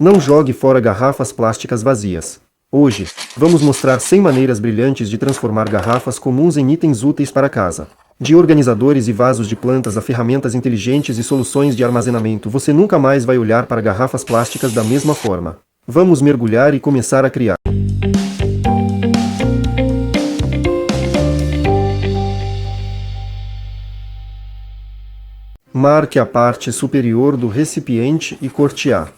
Não jogue fora garrafas plásticas vazias. Hoje, vamos mostrar 100 maneiras brilhantes de transformar garrafas comuns em itens úteis para casa. De organizadores e vasos de plantas a ferramentas inteligentes e soluções de armazenamento, você nunca mais vai olhar para garrafas plásticas da mesma forma. Vamos mergulhar e começar a criar. Marque a parte superior do recipiente e corte A.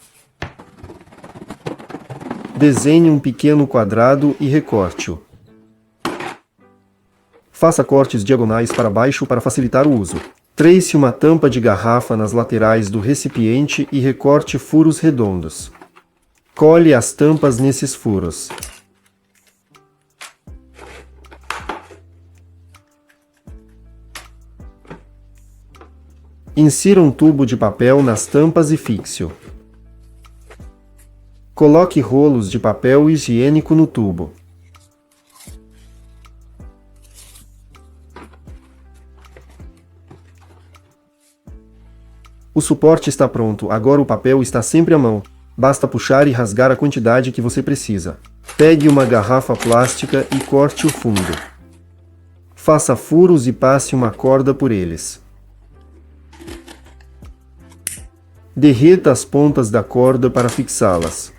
Desenhe um pequeno quadrado e recorte-o. Faça cortes diagonais para baixo para facilitar o uso. Trace uma tampa de garrafa nas laterais do recipiente e recorte furos redondos. Cole as tampas nesses furos. Insira um tubo de papel nas tampas e fixe-o. Coloque rolos de papel higiênico no tubo. O suporte está pronto, agora o papel está sempre à mão. Basta puxar e rasgar a quantidade que você precisa. Pegue uma garrafa plástica e corte o fundo. Faça furos e passe uma corda por eles. Derreta as pontas da corda para fixá-las.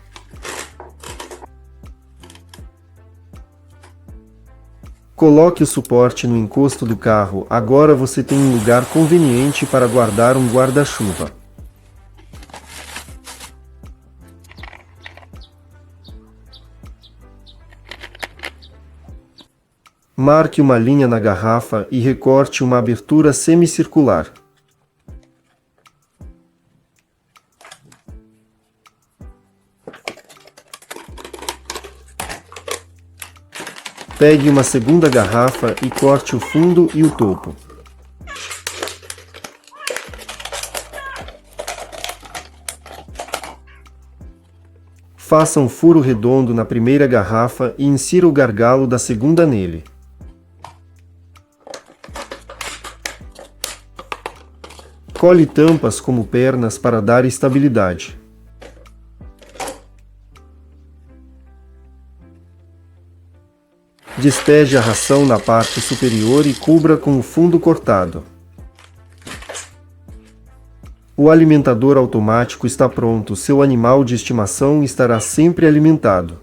Coloque o suporte no encosto do carro, agora você tem um lugar conveniente para guardar um guarda-chuva. Marque uma linha na garrafa e recorte uma abertura semicircular. Pegue uma segunda garrafa e corte o fundo e o topo. Faça um furo redondo na primeira garrafa e insira o gargalo da segunda nele. Cole tampas como pernas para dar estabilidade. Despeje a ração na parte superior e cubra com o fundo cortado. O alimentador automático está pronto, seu animal de estimação estará sempre alimentado.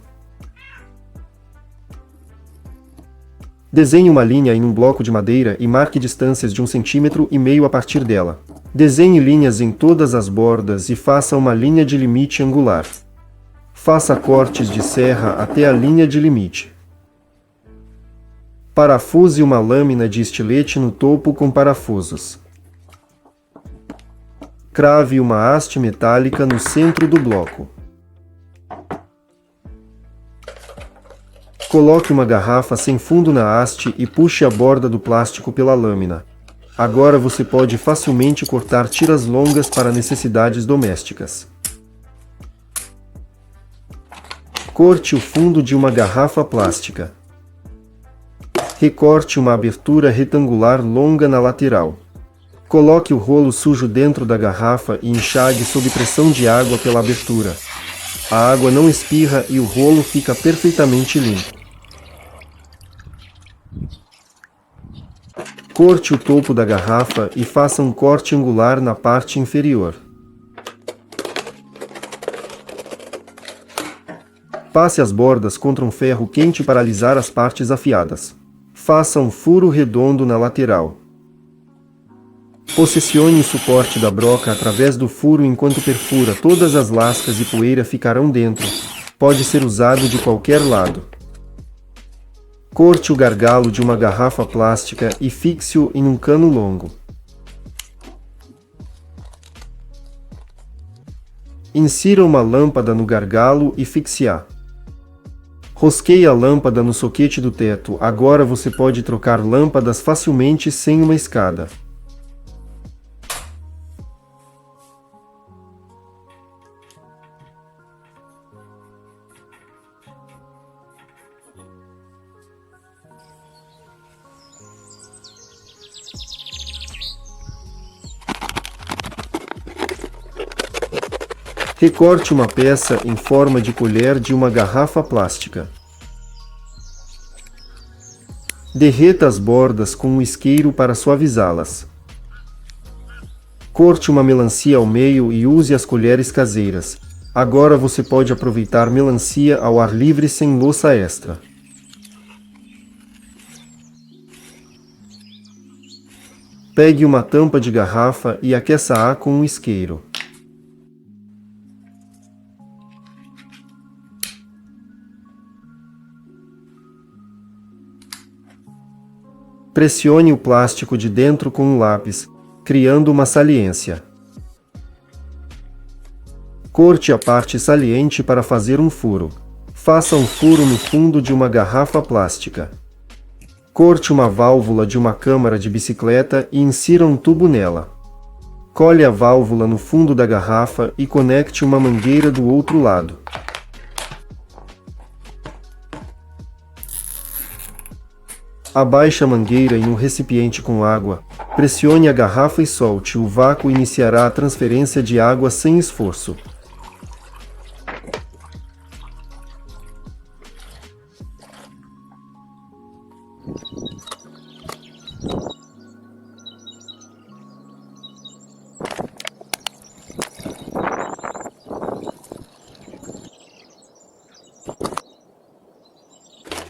Desenhe uma linha em um bloco de madeira e marque distâncias de 1,5 cm a partir dela. Desenhe linhas em todas as bordas e faça uma linha de limite angular. Faça cortes de serra até a linha de limite. Parafuse uma lâmina de estilete no topo com parafusos. Crave uma haste metálica no centro do bloco. Coloque uma garrafa sem fundo na haste e puxe a borda do plástico pela lâmina. Agora você pode facilmente cortar tiras longas para necessidades domésticas. Corte o fundo de uma garrafa plástica. Recorte uma abertura retangular longa na lateral. Coloque o rolo sujo dentro da garrafa e enxague sob pressão de água pela abertura. A água não espirra e o rolo fica perfeitamente limpo. Corte o topo da garrafa e faça um corte angular na parte inferior. Passe as bordas contra um ferro quente para alisar as partes afiadas. Faça um furo redondo na lateral. Posicione o suporte da broca através do furo enquanto perfura, todas as lascas e poeira ficarão dentro. Pode ser usado de qualquer lado. Corte o gargalo de uma garrafa plástica e fixe-o em um cano longo. Insira uma lâmpada no gargalo e fixe-a. Rosqueie a lâmpada no soquete do teto, agora você pode trocar lâmpadas facilmente sem uma escada. Recorte uma peça em forma de colher de uma garrafa plástica. Derreta as bordas com um isqueiro para suavizá-las. Corte uma melancia ao meio e use as colheres caseiras. Agora você pode aproveitar melancia ao ar livre sem louça extra. Pegue uma tampa de garrafa e aqueça-a com um isqueiro. Pressione o plástico de dentro com um lápis, criando uma saliência. Corte a parte saliente para fazer um furo. Faça um furo no fundo de uma garrafa plástica. Corte uma válvula de uma câmara de bicicleta e insira um tubo nela. Cole a válvula no fundo da garrafa e conecte uma mangueira do outro lado. Abaixe a mangueira em um recipiente com água, pressione a garrafa e solte. O vácuo iniciará a transferência de água sem esforço.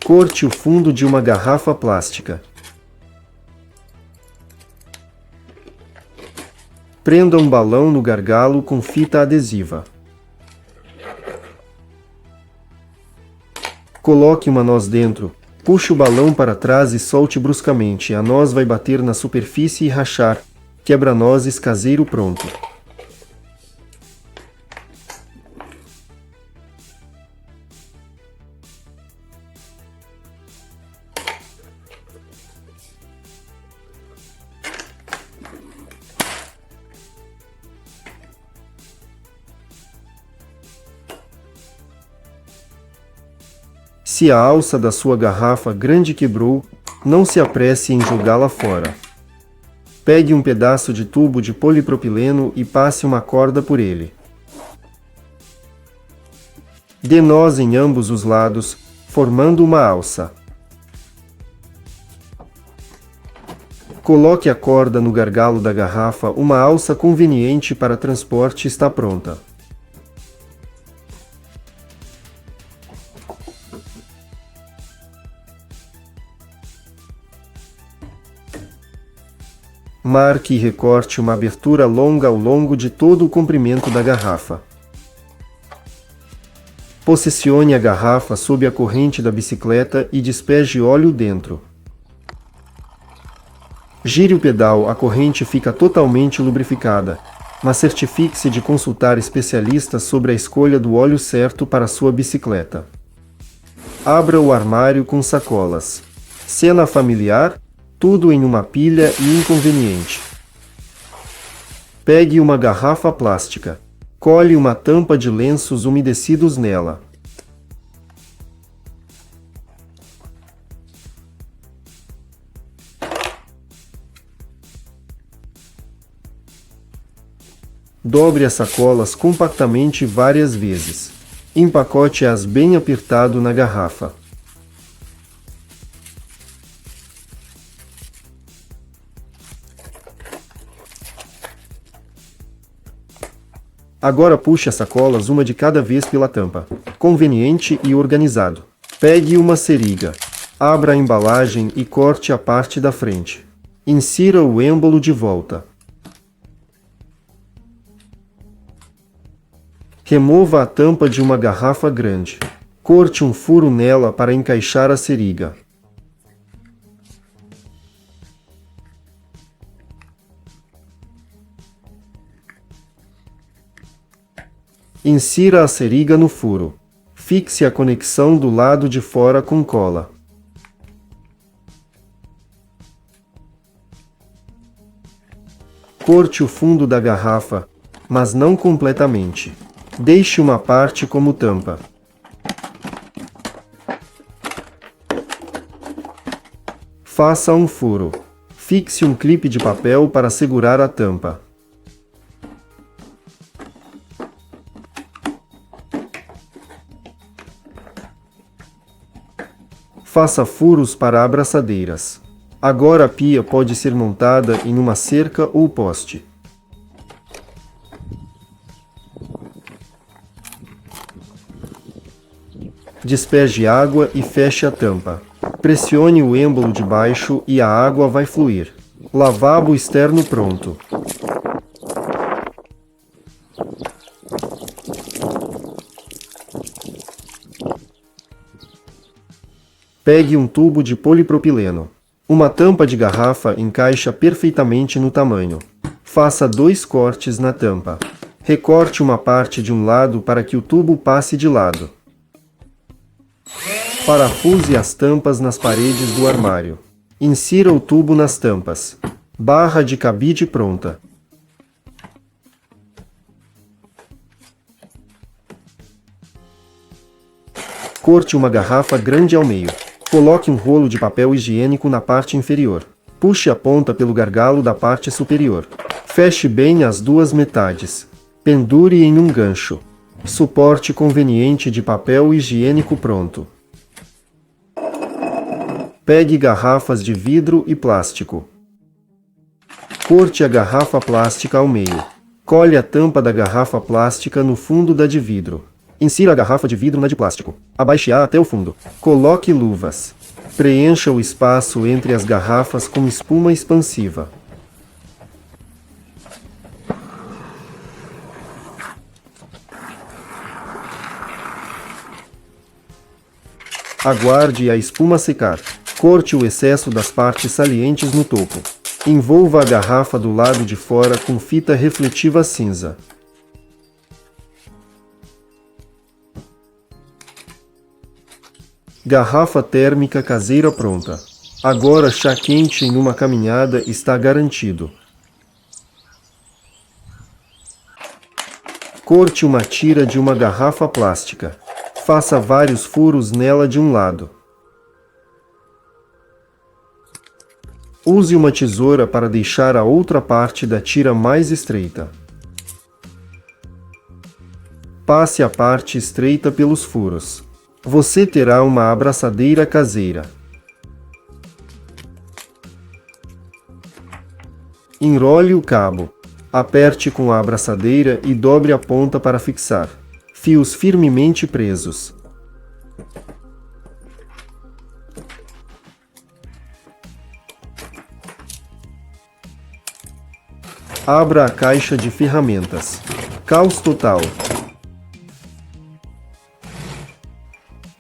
Corte o fundo de uma garrafa plástica. Prenda um balão no gargalo com fita adesiva. Coloque uma noz dentro, puxe o balão para trás e solte bruscamente. A noz vai bater na superfície e rachar. Quebra-nozes caseiro pronto. Se a alça da sua garrafa grande quebrou, não se apresse em jogá-la fora. Pegue um pedaço de tubo de polipropileno e passe uma corda por ele. Dê nós em ambos os lados, formando uma alça. Coloque a corda no gargalo da garrafa. Uma alça conveniente para transporte está pronta. Marque e recorte uma abertura longa ao longo de todo o comprimento da garrafa. Posicione a garrafa sob a corrente da bicicleta e despeje óleo dentro. Gire o pedal, a corrente fica totalmente lubrificada, mas certifique-se de consultar especialistas sobre a escolha do óleo certo para sua bicicleta. Abra o armário com sacolas. Cena familiar? Tudo em uma pilha e inconveniente. Pegue uma garrafa plástica. Cole uma tampa de lenços umedecidos nela. Dobre as sacolas compactamente várias vezes. Empacote-as bem apertado na garrafa. Agora puxe as sacolas uma de cada vez pela tampa. Conveniente e organizado. Pegue uma seringa. Abra a embalagem e corte a parte da frente. Insira o êmbolo de volta. Remova a tampa de uma garrafa grande. Corte um furo nela para encaixar a seringa. Insira a seringa no furo. Fixe a conexão do lado de fora com cola. Corte o fundo da garrafa, mas não completamente. Deixe uma parte como tampa. Faça um furo. Fixe um clipe de papel para segurar a tampa. Faça furos para abraçadeiras. Agora a pia pode ser montada em uma cerca ou poste. Despeje água e feche a tampa. Pressione o êmbolo de baixo e a água vai fluir. Lavabo externo pronto. Pegue um tubo de polipropileno. Uma tampa de garrafa encaixa perfeitamente no tamanho. Faça 2 cortes na tampa. Recorte uma parte de um lado para que o tubo passe de lado. Parafuse as tampas nas paredes do armário. Insira o tubo nas tampas. Barra de cabide pronta. Corte uma garrafa grande ao meio. Coloque um rolo de papel higiênico na parte inferior. Puxe a ponta pelo gargalo da parte superior. Feche bem as 2 metades. Pendure em um gancho. Suporte conveniente de papel higiênico pronto. Pegue garrafas de vidro e plástico. Corte a garrafa plástica ao meio. Colhe a tampa da garrafa plástica no fundo da de vidro. Insira a garrafa de vidro na de plástico. Abaixe-a até o fundo. Coloque luvas. Preencha o espaço entre as garrafas com espuma expansiva. Aguarde a espuma secar. Corte o excesso das partes salientes no topo. Envolva a garrafa do lado de fora com fita refletiva cinza. Garrafa térmica caseira pronta. Agora chá quente em uma caminhada está garantido. Corte uma tira de uma garrafa plástica. Faça vários furos nela de um lado. Use uma tesoura para deixar a outra parte da tira mais estreita. Passe a parte estreita pelos furos. Você terá uma abraçadeira caseira. Enrole o cabo. Aperte com a abraçadeira e dobre a ponta para fixar. Fios firmemente presos. Abra a caixa de ferramentas. Caos total.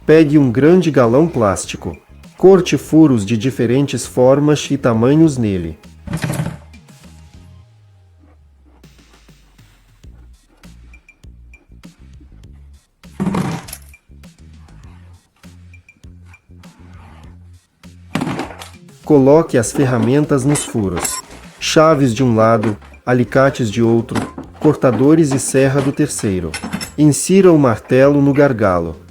Pegue um grande galão plástico. Corte furos de diferentes formas e tamanhos nele. Coloque as ferramentas nos furos. Chaves de um lado, alicates de outro, cortadores e serra do terceiro. Insira o martelo no gargalo.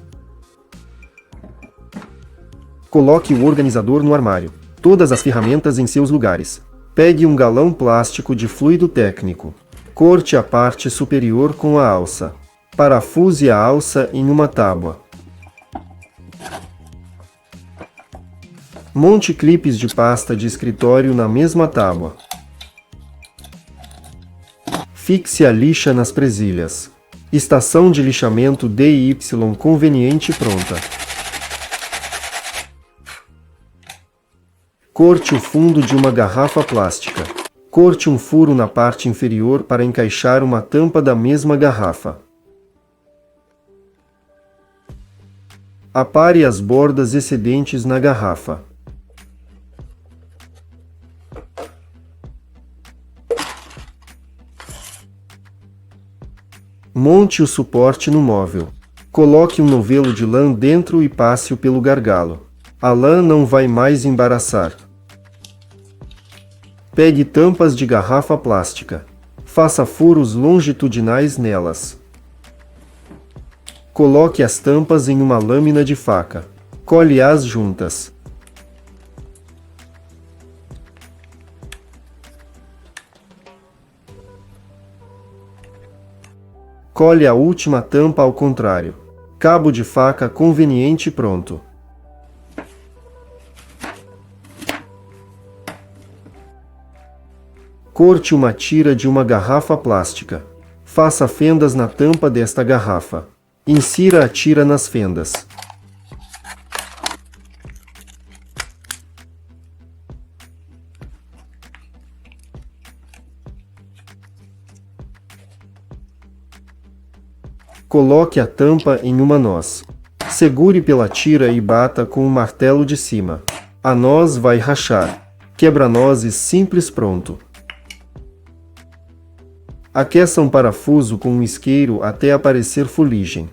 Coloque o organizador no armário. Todas as ferramentas em seus lugares. Pegue um galão plástico de fluido técnico. Corte a parte superior com a alça. Parafuse a alça em uma tábua. Monte clipes de pasta de escritório na mesma tábua. Fixe a lixa nas presilhas. Estação de lixamento DY conveniente pronta. Corte o fundo de uma garrafa plástica. Corte um furo na parte inferior para encaixar uma tampa da mesma garrafa. Apare as bordas excedentes na garrafa. Monte o suporte no móvel. Coloque um novelo de lã dentro e passe-o pelo gargalo. A lã não vai mais embaraçar. Pegue tampas de garrafa plástica. Faça furos longitudinais nelas. Coloque as tampas em uma lâmina de faca. Colhe-as juntas. Colhe a última tampa ao contrário. Cabo de faca conveniente pronto. Corte uma tira de uma garrafa plástica. Faça fendas na tampa desta garrafa. Insira a tira nas fendas. Coloque a tampa em uma noz. Segure pela tira e bata com o martelo de cima. A noz vai rachar. Quebra-nozes simples pronto. Aqueça um parafuso com um isqueiro até aparecer fuligem.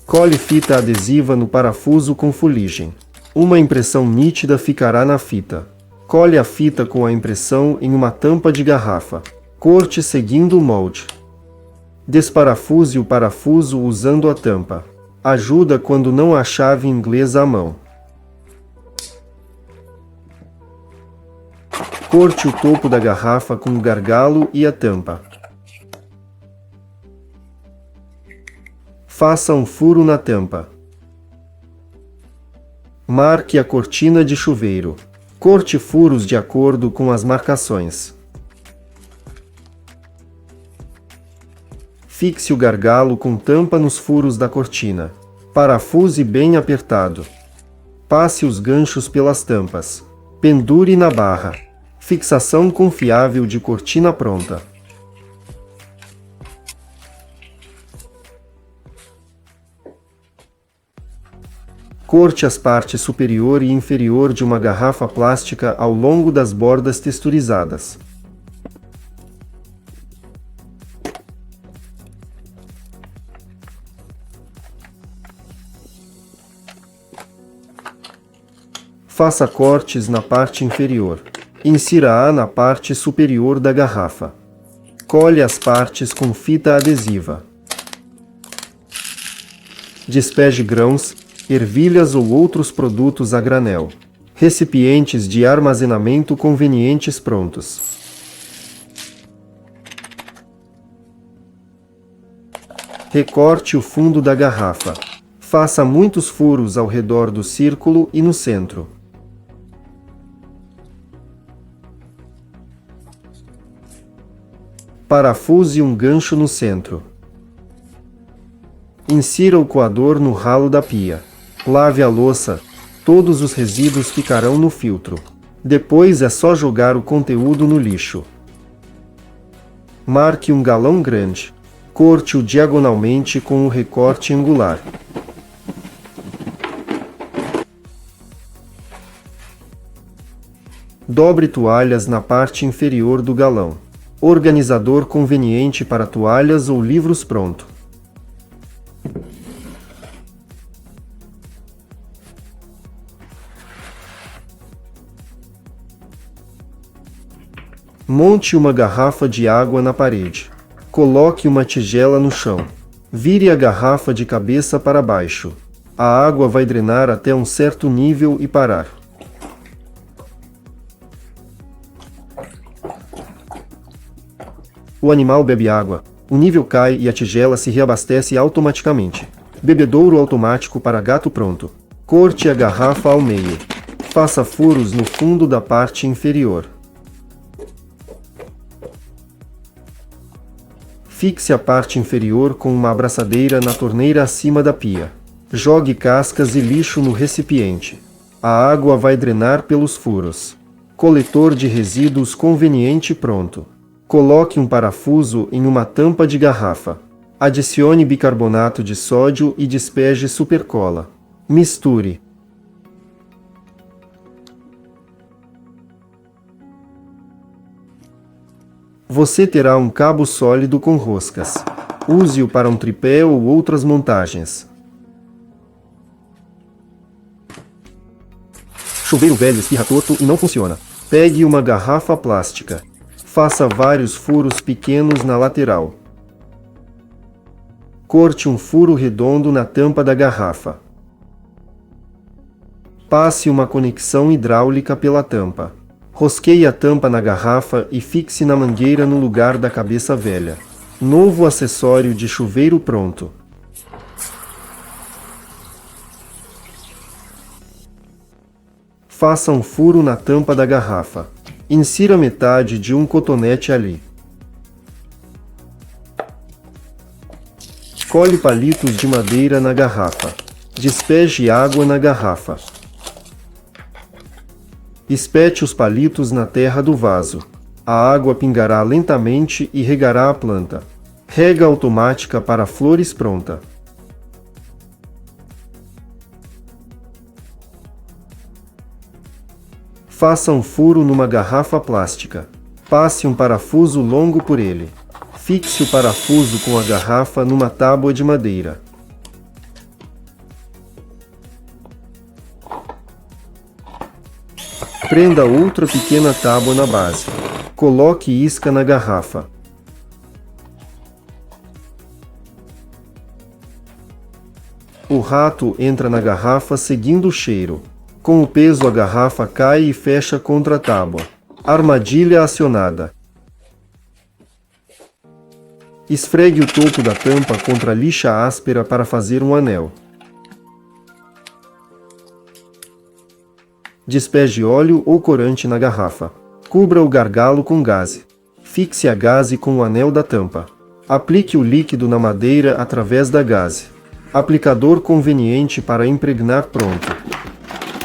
Cole fita adesiva no parafuso com fuligem. Uma impressão nítida ficará na fita. Cole a fita com a impressão em uma tampa de garrafa. Corte seguindo o molde. Desparafuse o parafuso usando a tampa. Ajuda quando não há chave inglesa à mão. Corte o topo da garrafa com o gargalo e a tampa. Faça um furo na tampa. Marque a cortina de chuveiro. Corte furos de acordo com as marcações. Fixe o gargalo com tampa nos furos da cortina. Parafuse bem apertado. Passe os ganchos pelas tampas. Pendure na barra. Fixação confiável de cortina pronta. Corte as partes superior e inferior de uma garrafa plástica ao longo das bordas texturizadas. Faça cortes na parte inferior. Insira-a na parte superior da garrafa. Cole as partes com fita adesiva. Despeje grãos, ervilhas ou outros produtos a granel. Recipientes de armazenamento convenientes prontos. Recorte o fundo da garrafa. Faça muitos furos ao redor do círculo e no centro. Parafuse um gancho no centro. Insira o coador no ralo da pia. Lave a louça. Todos os resíduos ficarão no filtro. Depois é só jogar o conteúdo no lixo. Marque um galão grande. Corte-o diagonalmente com o recorte angular. Dobre toalhas na parte inferior do galão. Organizador conveniente para toalhas ou livros pronto. Monte uma garrafa de água na parede. Coloque uma tigela no chão. Vire a garrafa de cabeça para baixo. A água vai drenar até um certo nível e parar. O animal bebe água, o nível cai e a tigela se reabastece automaticamente. Bebedouro automático para gato pronto. Corte a garrafa ao meio. Faça furos no fundo da parte inferior. Fixe a parte inferior com uma abraçadeira na torneira acima da pia. Jogue cascas e lixo no recipiente. A água vai drenar pelos furos. Coletor de resíduos conveniente pronto. Coloque um parafuso em uma tampa de garrafa. Adicione bicarbonato de sódio e despeje supercola. Misture. Você terá um cabo sólido com roscas. Use-o para um tripé ou outras montagens. Chuveiro velho espirra torto e não funciona. Pegue uma garrafa plástica. Faça vários furos pequenos na lateral. Corte um furo redondo na tampa da garrafa. Passe uma conexão hidráulica pela tampa. Rosqueie a tampa na garrafa e fixe na mangueira no lugar da cabeça velha. Novo acessório de chuveiro pronto. Faça um furo na tampa da garrafa. Insira metade de um cotonete ali. Colhe palitos de madeira na garrafa. Despeje água na garrafa. Espete os palitos na terra do vaso. A água pingará lentamente e regará a planta. Rega automática para flores pronta. Faça um furo numa garrafa plástica. Passe um parafuso longo por ele. Fixe o parafuso com a garrafa numa tábua de madeira. Prenda outra pequena tábua na base. Coloque isca na garrafa. O rato entra na garrafa seguindo o cheiro. Com o peso, a garrafa cai e fecha contra a tábua. Armadilha acionada. Esfregue o topo da tampa contra a lixa áspera para fazer um anel. Despeje óleo ou corante na garrafa. Cubra o gargalo com gaze. Fixe a gaze com o anel da tampa. Aplique o líquido na madeira através da gaze. Aplicador conveniente para impregnar pronto.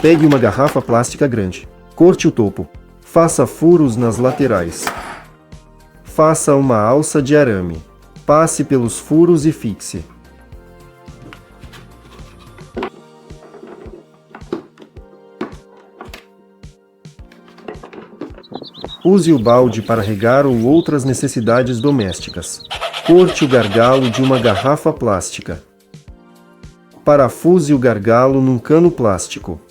Pegue uma garrafa plástica grande. Corte o topo. Faça furos nas laterais. Faça uma alça de arame. Passe pelos furos e fixe. Use o balde para regar ou outras necessidades domésticas. Corte o gargalo de uma garrafa plástica. Parafuse o gargalo num cano plástico.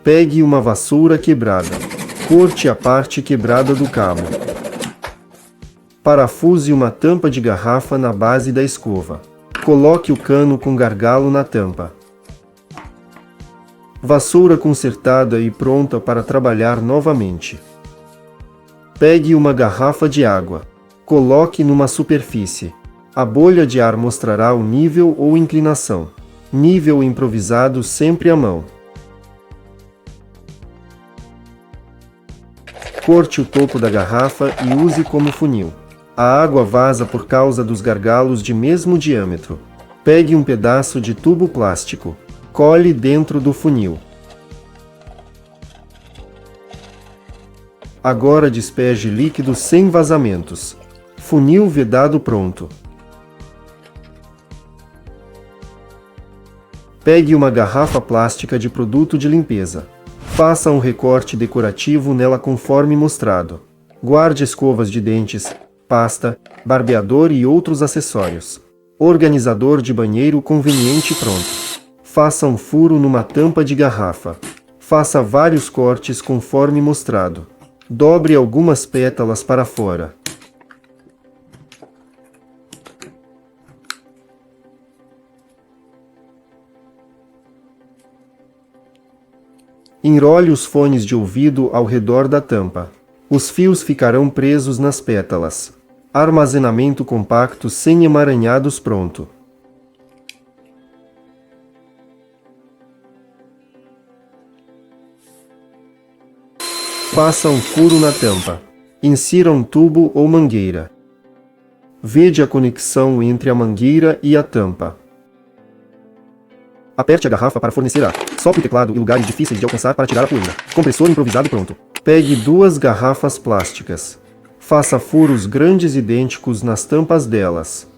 Pegue uma vassoura quebrada. Corte a parte quebrada do cabo. Parafuse uma tampa de garrafa na base da escova. Coloque o cano com gargalo na tampa. Vassoura consertada e pronta para trabalhar novamente. Pegue uma garrafa de água. Coloque numa superfície. A bolha de ar mostrará o nível ou inclinação. Nível improvisado sempre à mão. Corte o topo da garrafa e use como funil. A água vaza por causa dos gargalos de mesmo diâmetro. Pegue um pedaço de tubo plástico. Cole dentro do funil. Agora despeje líquido sem vazamentos. Funil vedado pronto. Pegue uma garrafa plástica de produto de limpeza. Faça um recorte decorativo nela conforme mostrado. Guarde escovas de dentes, pasta, barbeador e outros acessórios. Organizador de banheiro conveniente pronto. Faça um furo numa tampa de garrafa. Faça vários cortes conforme mostrado. Dobre algumas pétalas para fora. Enrole os fones de ouvido ao redor da tampa. Os fios ficarão presos nas pétalas. Armazenamento compacto sem emaranhados pronto. Faça um furo na tampa. Insira um tubo ou mangueira. Vede a conexão entre a mangueira e a tampa. Aperte a garrafa para fornecer ar. Sopre o teclado em lugares difíceis de alcançar para tirar a poeira. Compressor improvisado pronto. Pegue 2 garrafas plásticas. Faça furos grandes idênticos nas tampas delas.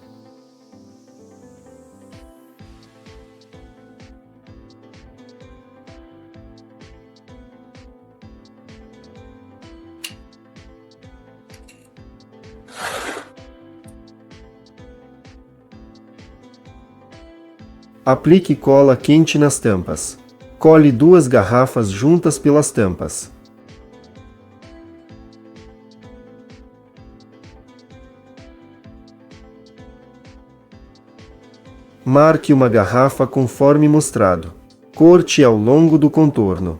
Aplique cola quente nas tampas. Cole 2 garrafas juntas pelas tampas. Marque uma garrafa conforme mostrado. Corte ao longo do contorno.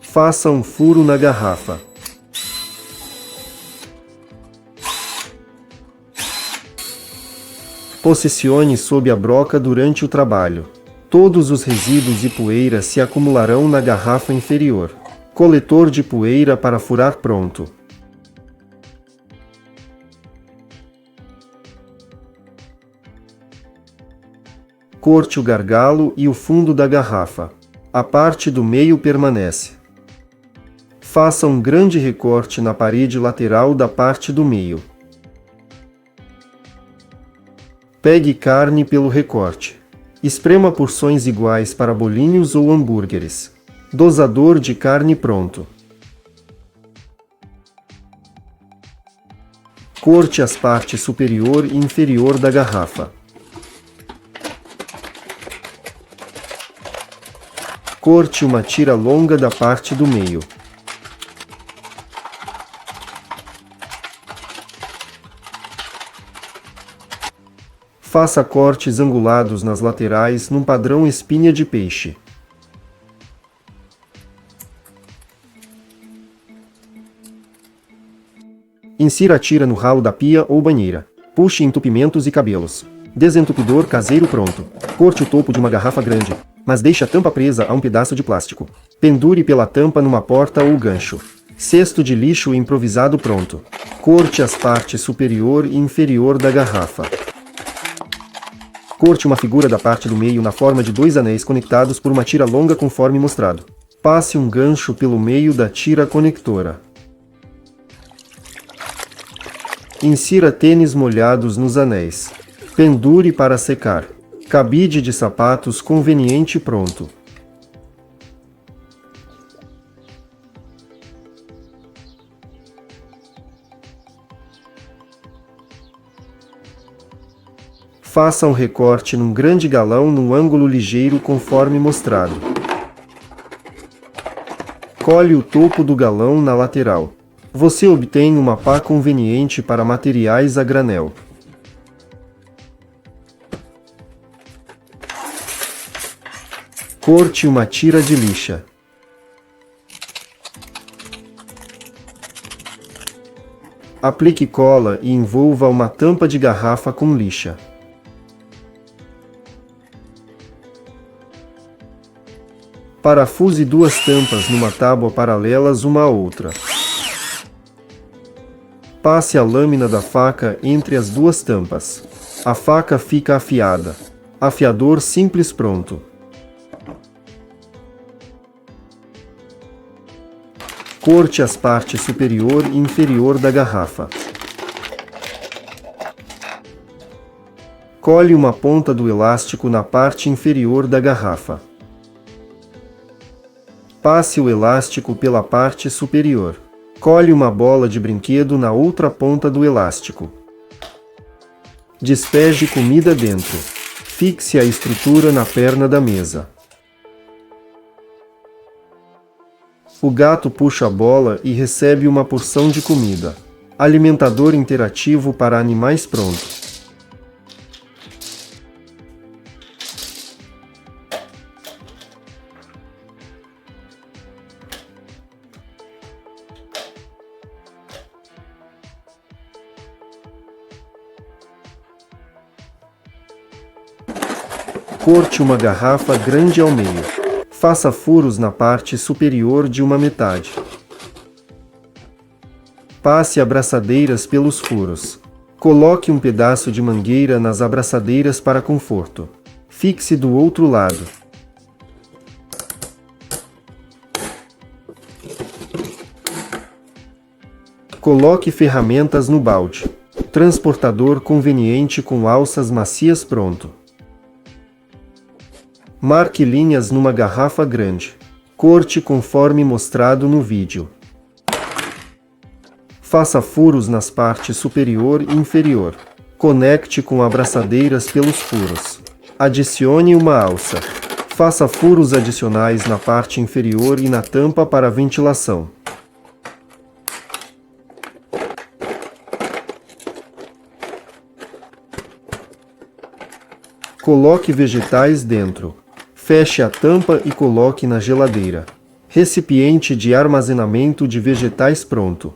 Faça um furo na garrafa. Posicione sob a broca durante o trabalho. Todos os resíduos e poeira se acumularão na garrafa inferior. Coletor de poeira para furar pronto. Corte o gargalo e o fundo da garrafa. A parte do meio permanece. Faça um grande recorte na parede lateral da parte do meio. Pegue carne pelo recorte. Esprema porções iguais para bolinhos ou hambúrgueres. Dosador de carne pronto. Corte as partes superior e inferior da garrafa. Corte uma tira longa da parte do meio. Faça cortes angulados nas laterais num padrão espinha de peixe. Insira a tira no ralo da pia ou banheira. Puxe entupimentos e cabelos. Desentupidor caseiro pronto. Corte o topo de uma garrafa grande, mas deixe a tampa presa a um pedaço de plástico. Pendure pela tampa numa porta ou gancho. Cesto de lixo improvisado pronto. Corte as partes superior e inferior da garrafa. Corte uma figura da parte do meio na forma de 2 anéis conectados por uma tira longa conforme mostrado. Passe um gancho pelo meio da tira conectora. Insira tênis molhados nos anéis. Pendure para secar. Cabide de sapatos conveniente pronto. Faça um recorte num grande galão num ângulo ligeiro conforme mostrado. Cole o topo do galão na lateral. Você obtém uma pá conveniente para materiais a granel. Corte uma tira de lixa. Aplique cola e envolva uma tampa de garrafa com lixa. Parafuse 2 tampas numa tábua paralelas uma à outra. Passe a lâmina da faca entre as 2 tampas. A faca fica afiada. Afiador simples pronto. Corte as partes superior e inferior da garrafa. Cole uma ponta do elástico na parte inferior da garrafa. Passe o elástico pela parte superior. Cole uma bola de brinquedo na outra ponta do elástico. Despeje comida dentro. Fixe a estrutura na perna da mesa. O gato puxa a bola e recebe uma porção de comida. Alimentador interativo para animais pronto. Corte uma garrafa grande ao meio. Faça furos na parte superior de uma metade. Passe abraçadeiras pelos furos. Coloque um pedaço de mangueira nas abraçadeiras para conforto. Fixe do outro lado. Coloque ferramentas no balde. Transportador conveniente com alças macias pronto. Marque linhas numa garrafa grande. Corte conforme mostrado no vídeo. Faça furos nas partes superior e inferior. Conecte com abraçadeiras pelos furos. Adicione uma alça. Faça furos adicionais na parte inferior e na tampa para ventilação. Coloque vegetais dentro. Feche a tampa e coloque na geladeira. Recipiente de armazenamento de vegetais pronto.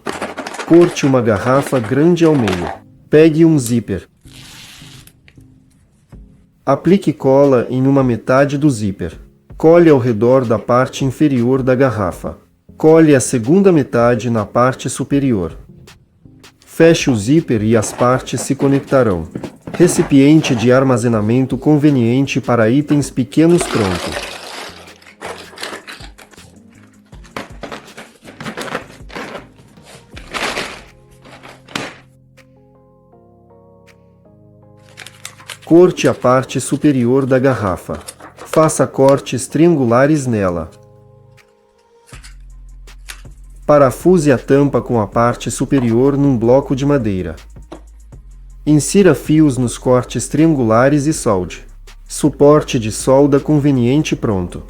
Corte uma garrafa grande ao meio. Pegue um zíper. Aplique cola em uma metade do zíper. Cole ao redor da parte inferior da garrafa. Cole a segunda metade na parte superior. Feche o zíper e as partes se conectarão. Recipiente de armazenamento conveniente para itens pequenos pronto. Corte a parte superior da garrafa. Faça cortes triangulares nela. Parafuse a tampa com a parte superior num bloco de madeira. Insira fios nos cortes triangulares e solde. Suporte de solda conveniente pronto.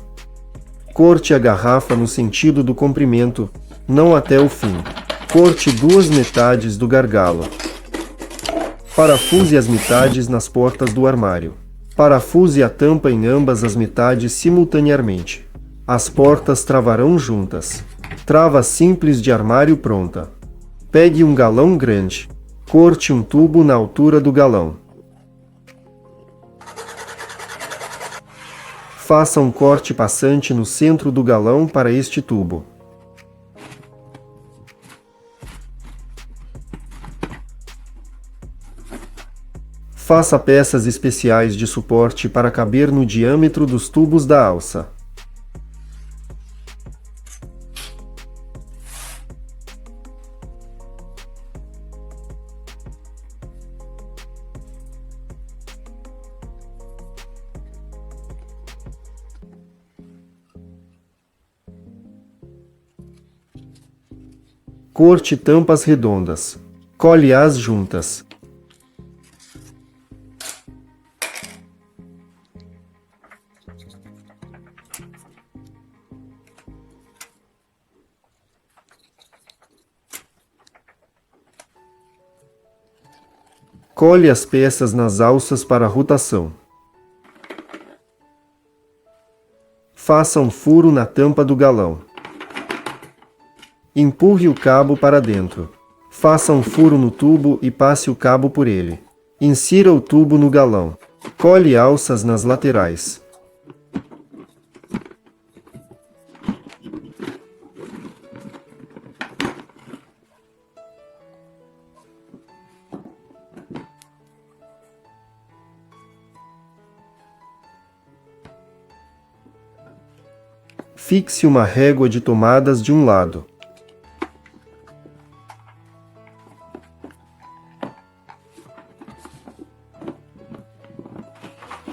Corte a garrafa no sentido do comprimento, não até o fim. Corte duas metades do gargalo. Parafuse as metades nas portas do armário. Parafuse a tampa em ambas as metades simultaneamente. As portas travarão juntas. Trava simples de armário pronta. Pegue um galão grande. Corte um tubo na altura do galão. Faça um corte passante no centro do galão para este tubo. Faça peças especiais de suporte para caber no diâmetro dos tubos da alça. Corte tampas redondas. Cole-as juntas. Cole as peças nas alças para rotação. Faça um furo na tampa do galão. Empurre o cabo para dentro. Faça um furo no tubo e passe o cabo por ele. Insira o tubo no galão. Cole alças nas laterais. Fixe uma régua de tomadas de um lado.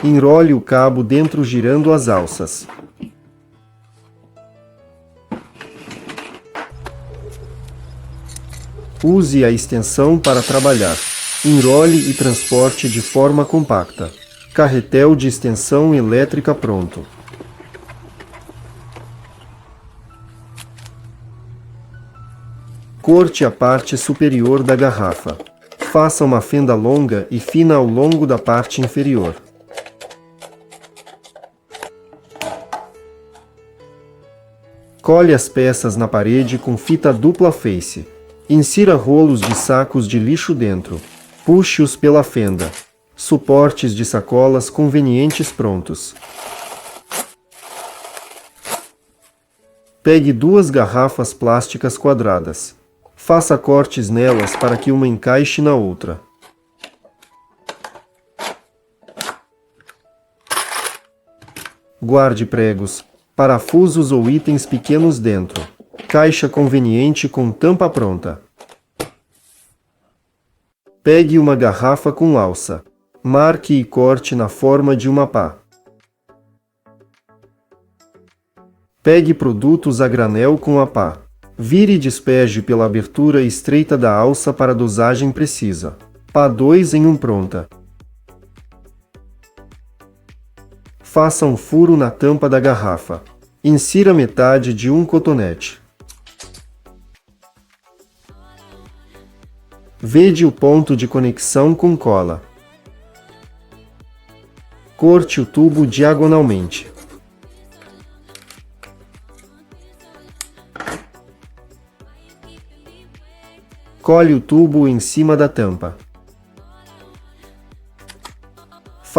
Enrole o cabo dentro girando as alças. Use a extensão para trabalhar. Enrole e transporte de forma compacta. Carretel de extensão elétrica pronto. Corte a parte superior da garrafa. Faça uma fenda longa e fina ao longo da parte inferior. Cole as peças na parede com fita dupla face. Insira rolos de sacos de lixo dentro. Puxe-os pela fenda. Suportes de sacolas convenientes prontos. Pegue duas garrafas plásticas quadradas. Faça cortes nelas para que uma encaixe na outra. Guarde pregos, parafusos ou itens pequenos dentro. Caixa conveniente com tampa pronta. Pegue uma garrafa com alça. Marque e corte na forma de uma pá. Pegue produtos a granel com a pá. Vire e despeje pela abertura estreita da alça para a dosagem precisa. Pá 2 em 1 pronta. Faça um furo na tampa da garrafa. Insira metade de um cotonete. Vede o ponto de conexão com cola. Corte o tubo diagonalmente. Cole o tubo em cima da tampa.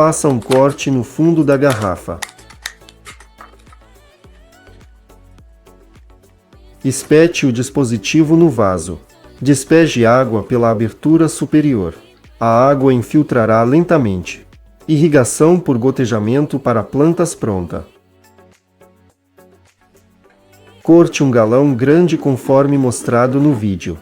Faça um corte no fundo da garrafa. Espete o dispositivo no vaso. Despeje água pela abertura superior. A água infiltrará lentamente. Irrigação por gotejamento para plantas pronta. Corte um galão grande conforme mostrado no vídeo.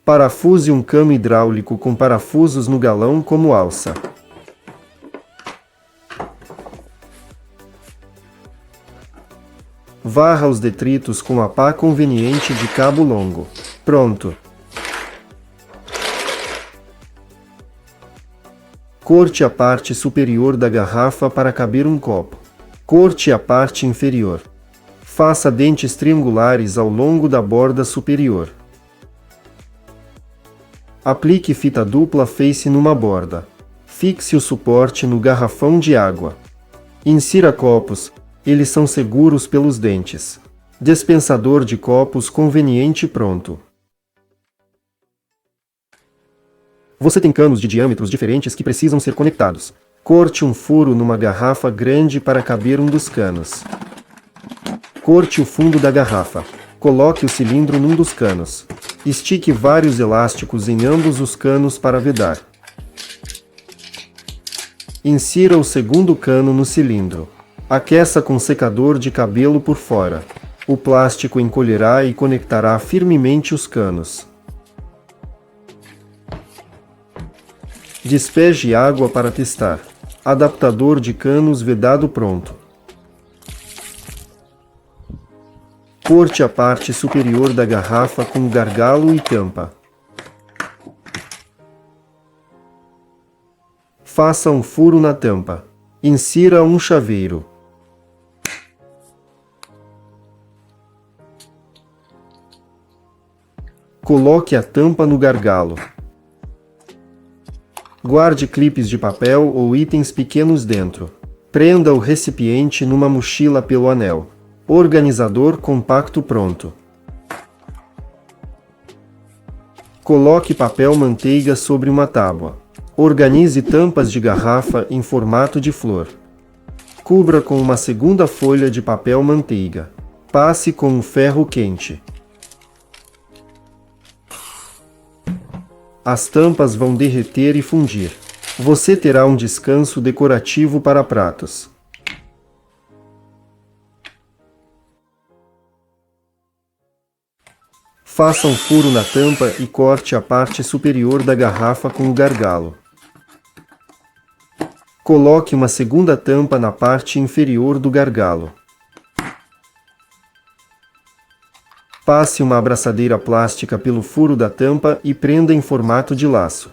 Parafuse um cano hidráulico com parafusos no galão como alça. Varra os detritos com a pá conveniente de cabo longo. Pronto! Corte a parte superior da garrafa para caber um copo. Corte a parte inferior. Faça dentes triangulares ao longo da borda superior. Aplique fita dupla face numa borda. Fixe o suporte no garrafão de água. Insira copos, eles são seguros pelos dentes. Dispensador de copos conveniente pronto. Você tem canos de diâmetros diferentes que precisam ser conectados. Corte um furo numa garrafa grande para caber um dos canos. Corte o fundo da garrafa. Coloque o cilindro num dos canos. Estique vários elásticos em ambos os canos para vedar. Insira o segundo cano no cilindro. Aqueça com secador de cabelo por fora. O plástico encolherá e conectará firmemente os canos. Despeje água para testar. Adaptador de canos vedado pronto. Corte a parte superior da garrafa com gargalo e tampa. Faça um furo na tampa. Insira um chaveiro. Coloque a tampa no gargalo. Guarde clipes de papel ou itens pequenos dentro. Prenda o recipiente numa mochila pelo anel. Organizador compacto pronto. Coloque papel manteiga sobre uma tábua. Organize tampas de garrafa em formato de flor. Cubra com uma segunda folha de papel manteiga. Passe com um ferro quente. As tampas vão derreter e fundir. Você terá um descanso decorativo para pratos. Faça um furo na tampa e corte a parte superior da garrafa com o gargalo. Coloque uma segunda tampa na parte inferior do gargalo. Passe uma abraçadeira plástica pelo furo da tampa e prenda em formato de laço.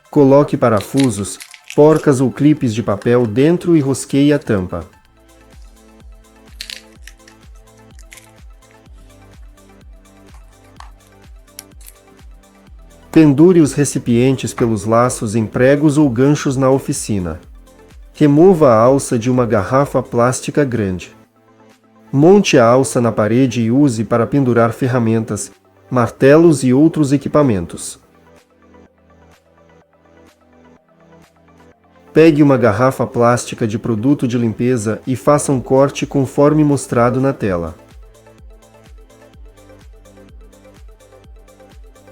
Coloque parafusos, porcas ou clipes de papel dentro e rosqueie a tampa. Pendure os recipientes pelos laços em pregos ou ganchos na oficina. Remova a alça de uma garrafa plástica grande. Monte a alça na parede e use para pendurar ferramentas, martelos e outros equipamentos. Pegue uma garrafa plástica de produto de limpeza e faça um corte conforme mostrado na tela.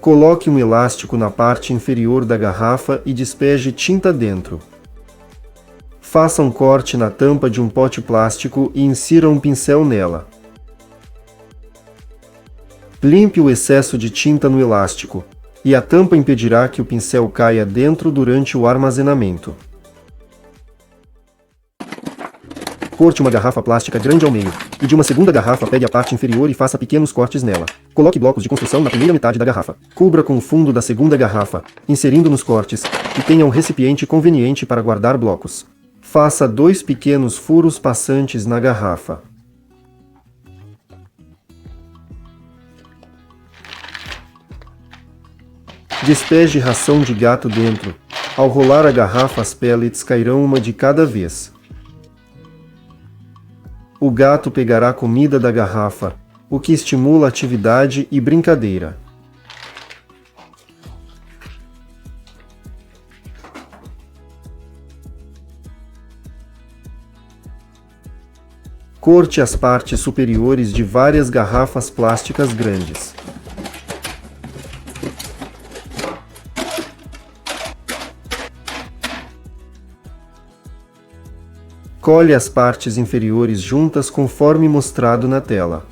Coloque um elástico na parte inferior da garrafa e despeje tinta dentro. Faça um corte na tampa de um pote plástico e insira um pincel nela. Limpe o excesso de tinta no elástico, e a tampa impedirá que o pincel caia dentro durante o armazenamento. Corte uma garrafa plástica grande ao meio, e de uma segunda garrafa pegue a parte inferior e faça pequenos cortes nela. Coloque blocos de construção na primeira metade da garrafa. Cubra com o fundo da segunda garrafa, inserindo nos cortes, e tenha um recipiente conveniente para guardar blocos. Faça 2 pequenos furos passantes na garrafa. Despeje ração de gato dentro. Ao rolar a garrafa, as pellets cairão uma de cada vez. O gato pegará comida da garrafa, o que estimula atividade e brincadeira. Corte as partes superiores de várias garrafas plásticas grandes. Colhe as partes inferiores juntas conforme mostrado na tela.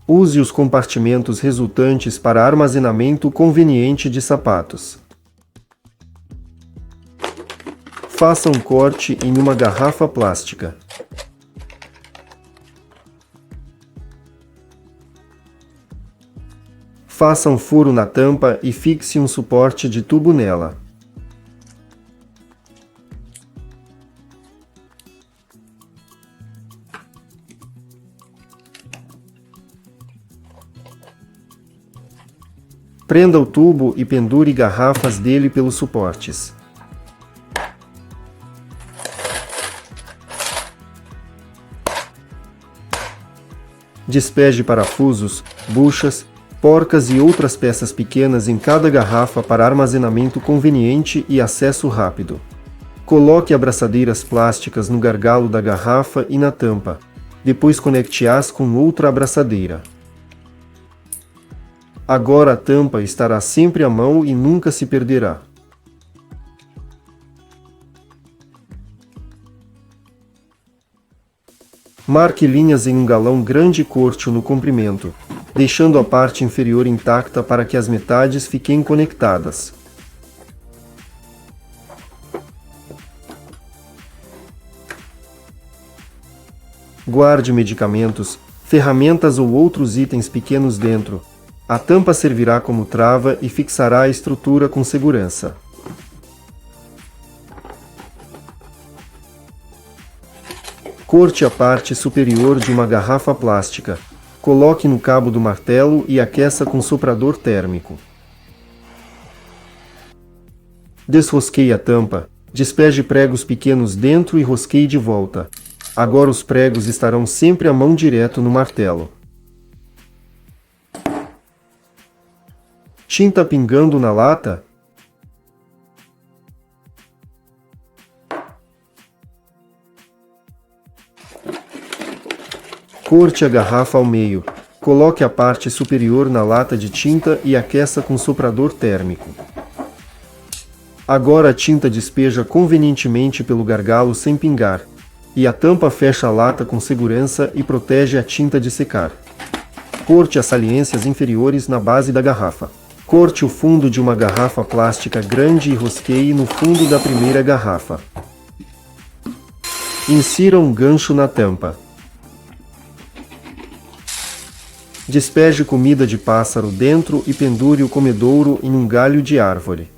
Use os compartimentos resultantes para armazenamento conveniente de sapatos. Faça um corte em uma garrafa plástica. Faça um furo na tampa e fixe um suporte de tubo nela. Prenda o tubo e pendure garrafas dele pelos suportes. Despeje parafusos, buchas, porcas e outras peças pequenas em cada garrafa para armazenamento conveniente e acesso rápido. Coloque abraçadeiras plásticas no gargalo da garrafa e na tampa. Depois conecte-as com outra abraçadeira. Agora a tampa estará sempre à mão e nunca se perderá. Marque linhas em um galão grande e corte-o no comprimento, deixando a parte inferior intacta para que as metades fiquem conectadas. Guarde medicamentos, ferramentas ou outros itens pequenos dentro. A tampa servirá como trava e fixará a estrutura com segurança. Corte a parte superior de uma garrafa plástica. Coloque no cabo do martelo e aqueça com soprador térmico. Desrosqueie a tampa. Despeje pregos pequenos dentro e rosqueie de volta. Agora os pregos estarão sempre à mão direto no martelo. Tinta pingando na lata? Corte a garrafa ao meio. Coloque a parte superior na lata de tinta e aqueça com soprador térmico. Agora a tinta despeja convenientemente pelo gargalo sem pingar, e a tampa fecha a lata com segurança e protege a tinta de secar. Corte as saliências inferiores na base da garrafa. Corte o fundo de uma garrafa plástica grande e rosqueie no fundo da primeira garrafa. Insira um gancho na tampa. Despeje comida de pássaro dentro e pendure o comedouro em um galho de árvore.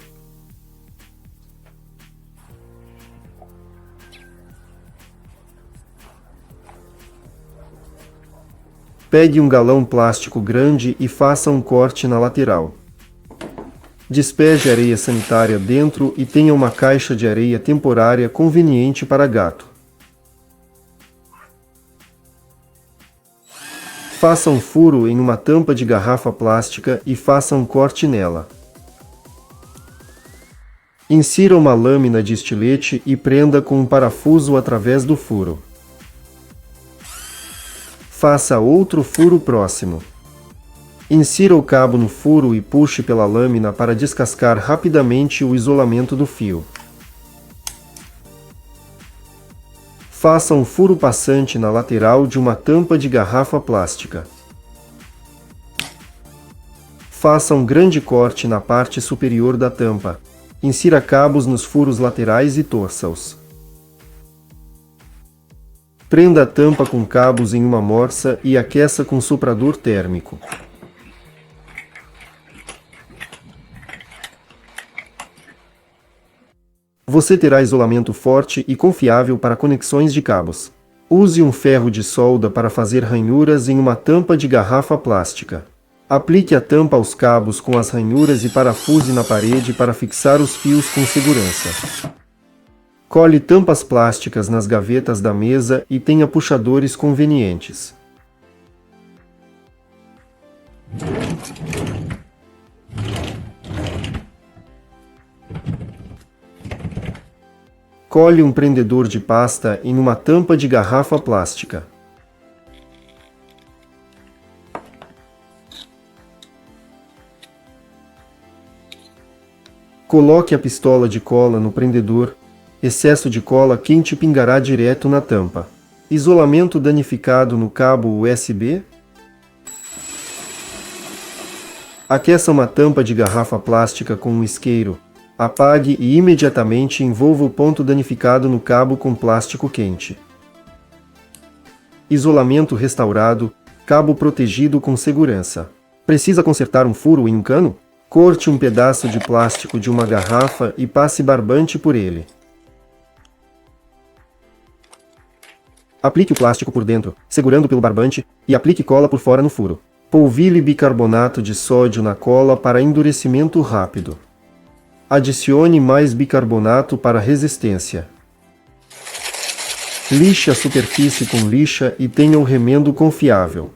Pegue um galão plástico grande e faça um corte na lateral. Despeje areia sanitária dentro e tenha uma caixa de areia temporária conveniente para gato. Faça um furo em uma tampa de garrafa plástica e faça um corte nela. Insira uma lâmina de estilete e prenda com um parafuso através do furo. Faça outro furo próximo. Insira o cabo no furo e puxe pela lâmina para descascar rapidamente o isolamento do fio. Faça um furo passante na lateral de uma tampa de garrafa plástica. Faça um grande corte na parte superior da tampa. Insira cabos nos furos laterais e torça-os. Prenda a tampa com cabos em uma morsa e aqueça com soprador térmico. Você terá isolamento forte e confiável para conexões de cabos. Use um ferro de solda para fazer ranhuras em uma tampa de garrafa plástica. Aplique a tampa aos cabos com as ranhuras e parafuse na parede para fixar os fios com segurança. Cole tampas plásticas nas gavetas da mesa e tenha puxadores convenientes. Cole um prendedor de pasta em uma tampa de garrafa plástica. Coloque a pistola de cola no prendedor. Excesso de cola quente pingará direto na tampa. Isolamento danificado no cabo USB. Aqueça uma tampa de garrafa plástica com um isqueiro. Apague e imediatamente envolva o ponto danificado no cabo com plástico quente. Isolamento restaurado, cabo protegido com segurança. Precisa consertar um furo em um cano? Corte um pedaço de plástico de uma garrafa e passe barbante por ele. Aplique o plástico por dentro, segurando pelo barbante, e aplique cola por fora no furo. Polvilhe bicarbonato de sódio na cola para endurecimento rápido. Adicione mais bicarbonato para resistência. Lixe a superfície com lixa e tenha um remendo confiável.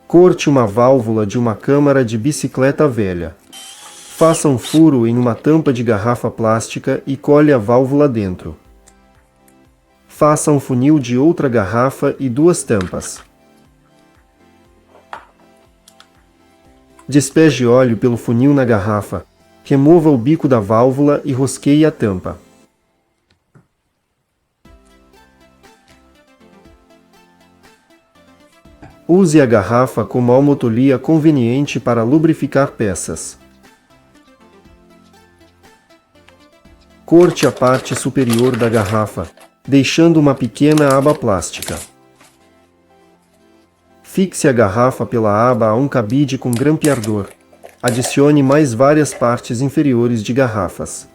Corte uma válvula de uma câmara de bicicleta velha. Faça um furo em uma tampa de garrafa plástica e colhe a válvula dentro. Faça um funil de outra garrafa e 2 tampas. Despeje óleo pelo funil na garrafa. Remova o bico da válvula e rosqueie a tampa. Use a garrafa como almotolia conveniente para lubrificar peças. Corte a parte superior da garrafa, deixando uma pequena aba plástica. Fixe a garrafa pela aba a um cabide com grampeador. Adicione mais várias partes inferiores de garrafas.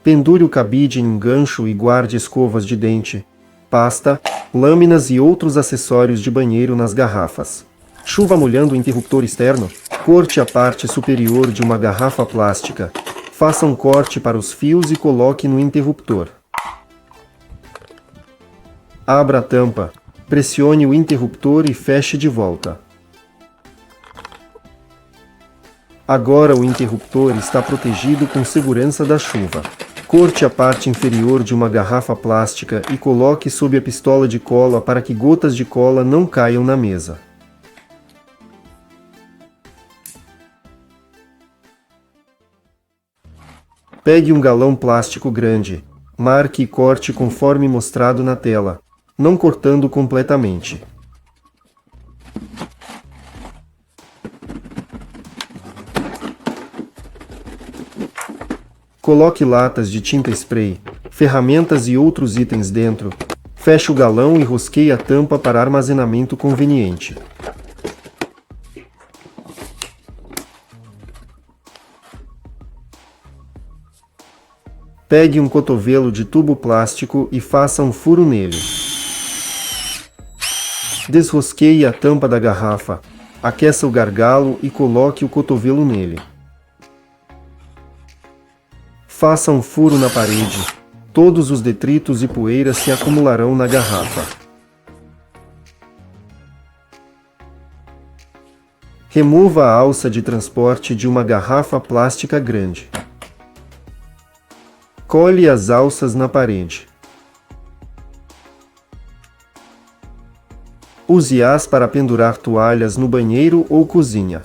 Pendure o cabide em um gancho e guarde escovas de dente, pasta, lâminas e outros acessórios de banheiro nas garrafas. Chuva molhando o interruptor externo. Corte a parte superior de uma garrafa plástica. Faça um corte para os fios e coloque no interruptor. Abra a tampa, pressione o interruptor e feche de volta. Agora o interruptor está protegido com segurança da chuva. Corte a parte inferior de uma garrafa plástica e coloque sob a pistola de cola para que gotas de cola não caiam na mesa. Pegue um galão plástico grande. Marque e corte conforme mostrado na tela, não cortando completamente. Coloque latas de tinta spray, ferramentas e outros itens dentro. Feche o galão e rosqueie a tampa para armazenamento conveniente. Pegue um cotovelo de tubo plástico e faça um furo nele. Desrosqueie a tampa da garrafa, aqueça o gargalo e coloque o cotovelo nele. Faça um furo na parede. Todos os detritos e poeiras se acumularão na garrafa. Remova a alça de transporte de uma garrafa plástica grande. Cole as alças na parede. Use-as para pendurar toalhas no banheiro ou cozinha.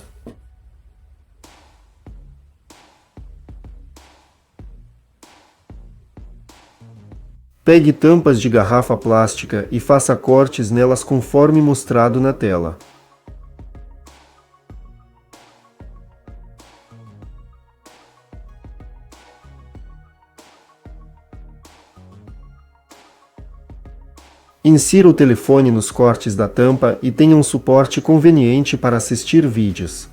Pegue tampas de garrafa plástica e faça cortes nelas conforme mostrado na tela. Insira o telefone nos cortes da tampa e tenha um suporte conveniente para assistir vídeos.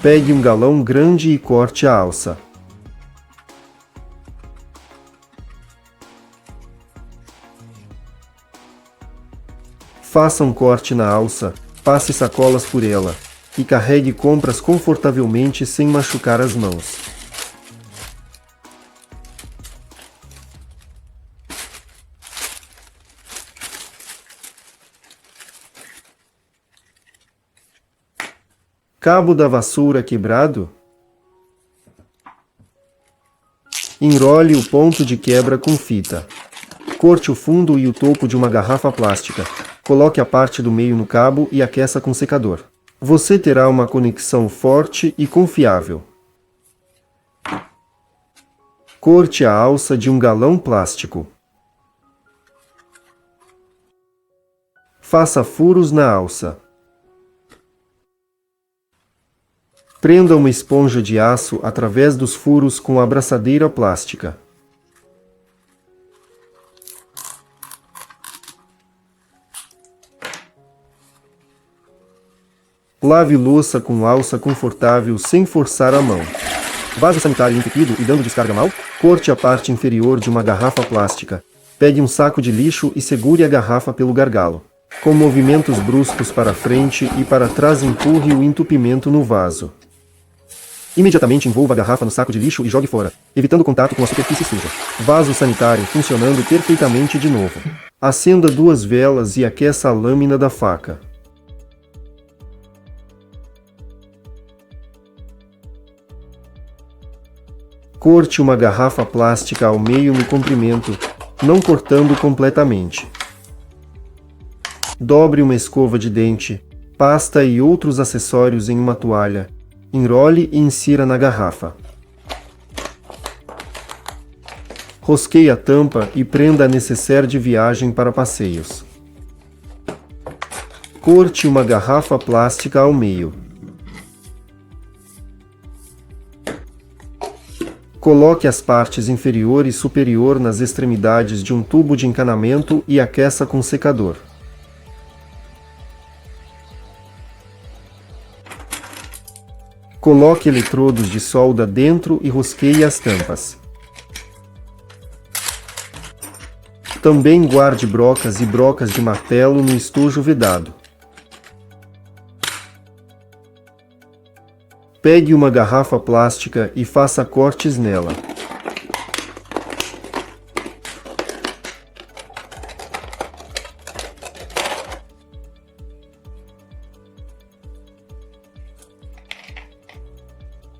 Pegue um galão grande e corte a alça. Faça um corte na alça, passe sacolas por ela e carregue compras confortavelmente sem machucar as mãos. Cabo da vassoura quebrado? Enrole o ponto de quebra com fita. Corte o fundo e o topo de uma garrafa plástica. Coloque a parte do meio no cabo e aqueça com secador. Você terá uma conexão forte e confiável. Corte a alça de um galão plástico. Faça furos na alça. Prenda uma esponja de aço através dos furos com a abraçadeira plástica. Lave louça com alça confortável sem forçar a mão. Vaso sanitário entupido e dando descarga mal? Corte a parte inferior de uma garrafa plástica. Pegue um saco de lixo e segure a garrafa pelo gargalo. Com movimentos bruscos para frente e para trás empurre o entupimento no vaso. Imediatamente envolva a garrafa no saco de lixo e jogue fora, evitando contato com a superfície suja. Vaso sanitário funcionando perfeitamente de novo. Acenda 2 velas e aqueça a lâmina da faca. Corte uma garrafa plástica ao meio no comprimento, não cortando completamente. Dobre uma escova de dente, pasta e outros acessórios em uma toalha. Enrole e insira na garrafa. Rosqueie a tampa e prenda a nécessaire de viagem para passeios. Corte uma garrafa plástica ao meio. Coloque as partes inferior e superior nas extremidades de um tubo de encanamento e aqueça com secador. Coloque eletrodos de solda dentro e rosqueie as tampas. Também guarde brocas e brocas de martelo no estojo vedado. Pegue uma garrafa plástica e faça cortes nela.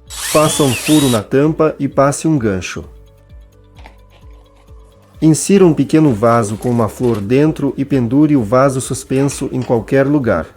Faça um furo na tampa e passe um gancho. Insira um pequeno vaso com uma flor dentro e pendure o vaso suspenso em qualquer lugar.